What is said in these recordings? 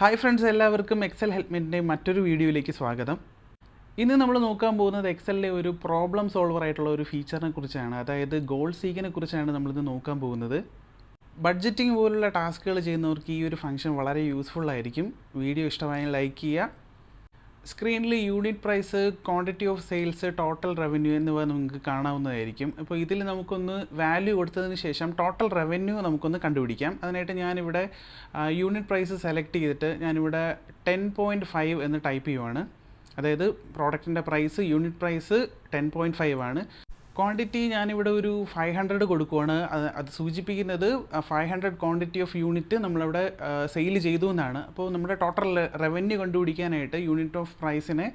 Hi friends, എല്ലാവർക്കും Excel ഹെൽപ്മെൻറ്റിൻ്റെ മറ്റൊരു വീഡിയോയിലേക്ക് സ്വാഗതം. ഇന്ന് നമ്മൾ നോക്കാൻ പോകുന്നത് എക്സലിലെ ഒരു പ്രോബ്ലം സോൾവർ ആയിട്ടുള്ള ഒരു ഫീച്ചറിനെ കുറിച്ചാണ്. അതായത് ഗോൾ സീക്കിനെ കുറിച്ചാണ് നമ്മളിന്ന് നോക്കാൻ പോകുന്നത്. ബഡ്ജറ്റിംഗ് പോലുള്ള ടാസ്കുകൾ ചെയ്യുന്നവർക്ക് ഈ ഒരു ഫംഗ്ഷൻ വളരെ യൂസ്ഫുൾ ആയിരിക്കും. വീഡിയോ ഇഷ്ടമായാൽ ലൈക്ക് ചെയ്യുക. സ്ക്രീനിൽ unit price, quantity of sales, total revenue എന്നിവ നമുക്ക് കാണാവുന്നതായിരിക്കും. അപ്പോൾ ഇതിൽ നമുക്കൊന്ന് വാല്യൂ കൊടുത്തതിന് ശേഷം ടോട്ടൽ റവന്യൂ നമുക്കൊന്ന് കണ്ടുപിടിക്കാം. അതിനായിട്ട് ഞാനിവിടെ യൂണിറ്റ് പ്രൈസ് സെലക്ട് ചെയ്തിട്ട് ഞാനിവിടെ 10.5 എന്ന് ടൈപ്പ് ചെയ്യുവാണ്. അതായത് പ്രോഡക്റ്റിൻ്റെ പ്രൈസ്, യൂണിറ്റ് പ്രൈസ് 10.5 ആണ്. ക്വാണ്ടിറ്റി ഞാനിവിടെ ഒരു 500 കൊടുക്കുവാണ്. അത് സൂചിപ്പിക്കുന്നത് 500 ക്വാണ്ടിറ്റി ഓഫ് യൂണിറ്റ് നമ്മളവിടെ സെയിൽ ചെയ്തു എന്നാണ്. അപ്പോൾ നമ്മുടെ ടോട്ടൽ റവന്യൂ കണ്ടുപിടിക്കാനായിട്ട് യൂണിറ്റ് ഓഫ് പ്രൈസിനെ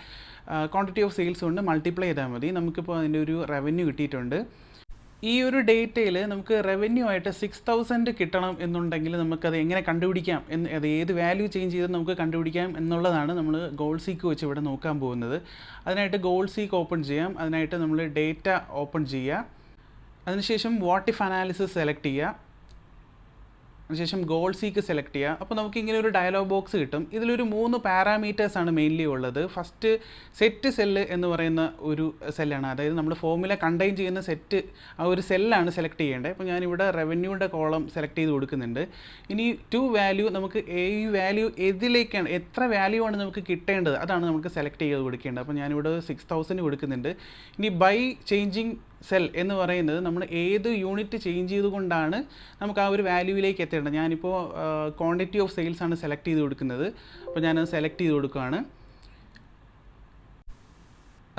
ക്വാണ്ടിറ്റി ഓഫ് സെയിൽസ് കൊണ്ട് മൾട്ടിപ്ലൈ ചെയ്താൽ മതി. നമുക്കിപ്പോൾ അതിൻ്റെ ഒരു റവന്യൂ കിട്ടിയിട്ടുണ്ട്. ഈ ഒരു ഡേറ്റയിൽ നമുക്ക് റവന്യൂ ആയിട്ട് 6000 കിട്ടണം എന്നുണ്ടെങ്കിൽ നമുക്കത് എങ്ങനെ കണ്ടുപിടിക്കാം അത് ഏത് വാല്യൂ ചേഞ്ച് ചെയ്ത് നമുക്ക് കണ്ടുപിടിക്കാം എന്നുള്ളതാണ് നമ്മൾ ഗോൾ സീക്ക് വെച്ച് ഇവിടെ നോക്കാൻ പോകുന്നത്. അതിനായിട്ട് ഗോൾ സീക്ക് ഓപ്പൺ ചെയ്യാം. അതിനായിട്ട് നമ്മൾ ഡേറ്റ ഓപ്പൺ ചെയ്യുക. അതിനുശേഷം വാട്ട് ഇഫ് അനാലിസിസ് സെലക്ട് ചെയ്യുക. അതിനുശേഷം ഗോൾ സീക്ക് സെലക്ട് ചെയ്യുക. അപ്പോൾ നമുക്ക് ഇങ്ങനെ ഒരു ഡയലോഗ് ബോക്സ് കിട്ടും. ഇതിലൊരു 3 പാരാമീറ്റേഴ്സാണ് മെയിൻലി ഉള്ളത്. ഫസ്റ്റ് സെറ്റ് സെല്ല് എന്ന് പറയുന്ന ഒരു സെല്ലാണ്. അതായത് നമ്മൾ ഫോർമുല കണ്ടെയ്ൻ ചെയ്യുന്ന സെറ്റ് ആ ഒരു സെല്ലാണ് സെലക്ട് ചെയ്യേണ്ടത്. അപ്പോൾ ഞാനിവിടെ റവന്യൂയുടെ കോളം സെലക്ട് ചെയ്ത് കൊടുക്കുന്നുണ്ട്. ഇനി ടു വാല്യൂ നമുക്ക് ഈ വാല്യൂ ഏതിലേക്കാണ്, എത്ര വാല്യൂ ആണ് നമുക്ക് കിട്ടേണ്ടത്, അതാണ് നമുക്ക് സെലക്ട് ചെയ്ത് കൊടുക്കേണ്ടത്. അപ്പോൾ ഞാനിവിടെ 6000 കൊടുക്കുന്നുണ്ട്. ഇനി ബൈ ചേഞ്ചിങ് സെൽ എന്ന് പറയുന്നത് നമ്മൾ ഏത് യൂണിറ്റ് ചേഞ്ച് ചെയ്തുകൊണ്ടാണ് നമുക്ക് ആ ഒരു വാല്യൂവിലേക്ക് എത്തേണ്ടത്. ഞാനിപ്പോൾ ക്വാണ്ടിറ്റി ഓഫ് സെയിൽസ് ആണ് സെലക്ട് ചെയ്ത് കൊടുക്കുന്നത്. അപ്പോൾ ഞാനത് സെലക്ട് ചെയ്ത് കൊടുക്കുകയാണ്.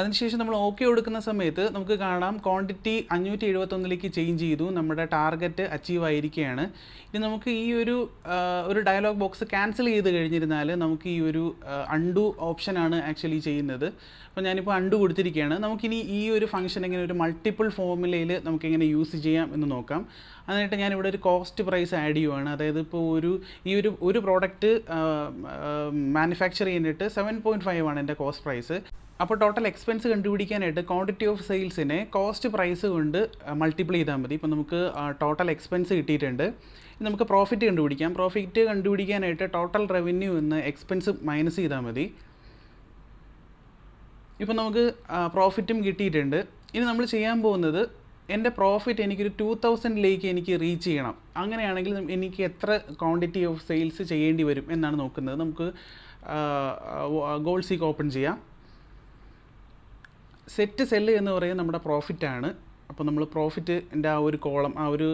അതിനുശേഷം നമ്മൾ ഓക്കെ കൊടുക്കുന്ന സമയത്ത് നമുക്ക് കാണാം ക്വാണ്ടിറ്റി 571ലേക്ക് ചേഞ്ച് ചെയ്തു. നമ്മുടെ ടാർഗറ്റ് അച്ചീവ് ആയിരിക്കുകയാണ്. ഇനി നമുക്ക് ഈ ഒരു ഡയലോഗ് ബോക്സ് ക്യാൻസൽ ചെയ്ത് കഴിഞ്ഞിരുന്നാൽ നമുക്ക് ഈ ഒരു അൺഡു ഓപ്ഷനാണ് ആക്ച്വലി ചെയ്യുന്നത്. അപ്പോൾ ഞാനിപ്പോൾ അൺഡു കൊടുത്തിരിക്കുകയാണ്. നമുക്കിനി ഈ ഒരു ഫംഗ്ഷൻ എങ്ങനെ ഒരു മൾട്ടിപ്പിൾ ഫോർമുലയിൽ നമുക്കെങ്ങനെ യൂസ് ചെയ്യാം എന്ന് നോക്കാം. അതിനായിട്ട് ഞാനിവിടെ ഒരു കോസ്റ്റ് പ്രൈസ് ആഡ് ചെയ്യുവാണ്. അതായത് ഇപ്പോൾ ഒരു പ്രോഡക്റ്റ് മാനുഫാക്ചർ ചെയ്യാനായിട്ട് 7.5 ആണ് എൻ്റെ കോസ്റ്റ് പ്രൈസ്. അപ്പോൾ ടോട്ടൽ എക്സ്പെൻസ് കണ്ടുപിടിക്കാനായിട്ട് ക്വാണ്ടിറ്റി ഓഫ് സെയിൽസിനെ കോസ്റ്റ് പ്രൈസ് കൊണ്ട് മൾട്ടിപ്ലൈ ചെയ്താൽ മതി. ഇപ്പോൾ നമുക്ക് ടോട്ടൽ എക്സ്പെൻസ് കിട്ടിയിട്ടുണ്ട്. നമുക്ക് പ്രോഫിറ്റ് കണ്ടുപിടിക്കാം. പ്രോഫിറ്റ് കണ്ടുപിടിക്കാനായിട്ട് ടോട്ടൽ റവന്യൂ എന്ന് എക്സ്പെൻസ് മൈനസ് ചെയ്താൽ മതി. ഇപ്പോൾ നമുക്ക് പ്രോഫിറ്റും കിട്ടിയിട്ടുണ്ട്. ഇനി നമ്മൾ ചെയ്യാൻ പോകുന്നത് എൻ്റെ പ്രോഫിറ്റ് എനിക്കൊരു 2000ലേക്ക് എനിക്ക് റീച്ച് ചെയ്യണം. അങ്ങനെയാണെങ്കിൽ എനിക്ക് എത്ര ക്വാണ്ടിറ്റി ഓഫ് സെയിൽസ് ചെയ്യേണ്ടി വരും എന്നാണ് നോക്കുന്നത്. നമുക്ക് ഗോൾ സീക്ക് ഓപ്പൺ ചെയ്യാം. സെറ്റ് സെല്ല് എന്ന് പറയുന്നത് നമ്മുടെ പ്രോഫിറ്റാണ്. അപ്പോൾ നമ്മൾ പ്രോഫിറ്റിൻ്റെ ആ ഒരു കോളം, ആ ഒരു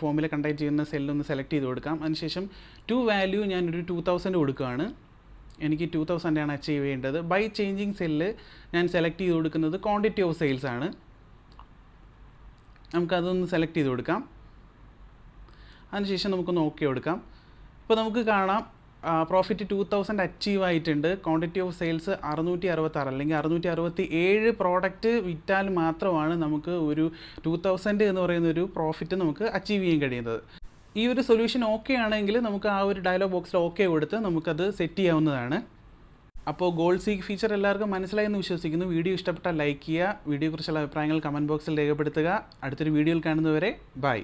ഫോമിൽ കണ്ടെയ്ൻ ചെയ്യുന്ന സെല്ലൊന്ന് സെലക്ട് ചെയ്ത് കൊടുക്കാം. അതിനുശേഷം ടു വാല്യൂ ഞാനൊരു 2000 കൊടുക്കുകയാണ്. എനിക്ക് 2000 ആണ് അച്ചീവ് ചെയ്യേണ്ടത്. ബൈ ചേഞ്ചിങ് സെല്ല് ഞാൻ സെലക്ട് ചെയ്ത് കൊടുക്കുന്നത് ക്വാണ്ടിറ്റി ഓഫ് സെയിൽസ് ആണ്. നമുക്കതൊന്ന് സെലക്ട് ചെയ്ത് കൊടുക്കാം. അതിനുശേഷം നമുക്കൊന്ന് ഓക്കെ കൊടുക്കാം. ഇപ്പോൾ നമുക്ക് കാണാം പ്രോഫിറ്റ് 2000 അച്ചീവ് ആയിട്ടുണ്ട്. ക്വാണ്ടിറ്റി ഓഫ് സെയിൽസ് 666 അല്ലെങ്കിൽ 667 പ്രോഡക്റ്റ് വിറ്റാൽ മാത്രമാണ് നമുക്ക് ഒരു 2000 എന്ന് പറയുന്ന ഒരു പ്രോഫിറ്റ് നമുക്ക് അച്ചീവ് ചെയ്യാൻ കഴിയുന്നത്. ഈ ഒരു സൊല്യൂഷൻ ഓക്കെ ആണെങ്കിൽ നമുക്ക് ആ ഒരു ഡയലോഗ് ബോക്സിൽ ഓക്കെ കൊടുത്ത് നമുക്കത് സെറ്റ് ചെയ്യാവുന്നതാണ്. അപ്പോൾ ഗോൾ സീക്ക് ഫീച്ചർ എല്ലാവർക്കും മനസ്സിലായെന്ന് വിശ്വസിക്കുന്നു. വീഡിയോ ഇഷ്ടപ്പെട്ടാൽ ലൈക്ക് ചെയ്യുക. വീഡിയോയെക്കുറിച്ചുള്ള അഭിപ്രായങ്ങൾ കമൻറ്റ് ബോക്സിൽ രേഖപ്പെടുത്തുക. അടുത്തൊരു വീഡിയോയിൽ കാണുന്നവരെ ബൈ.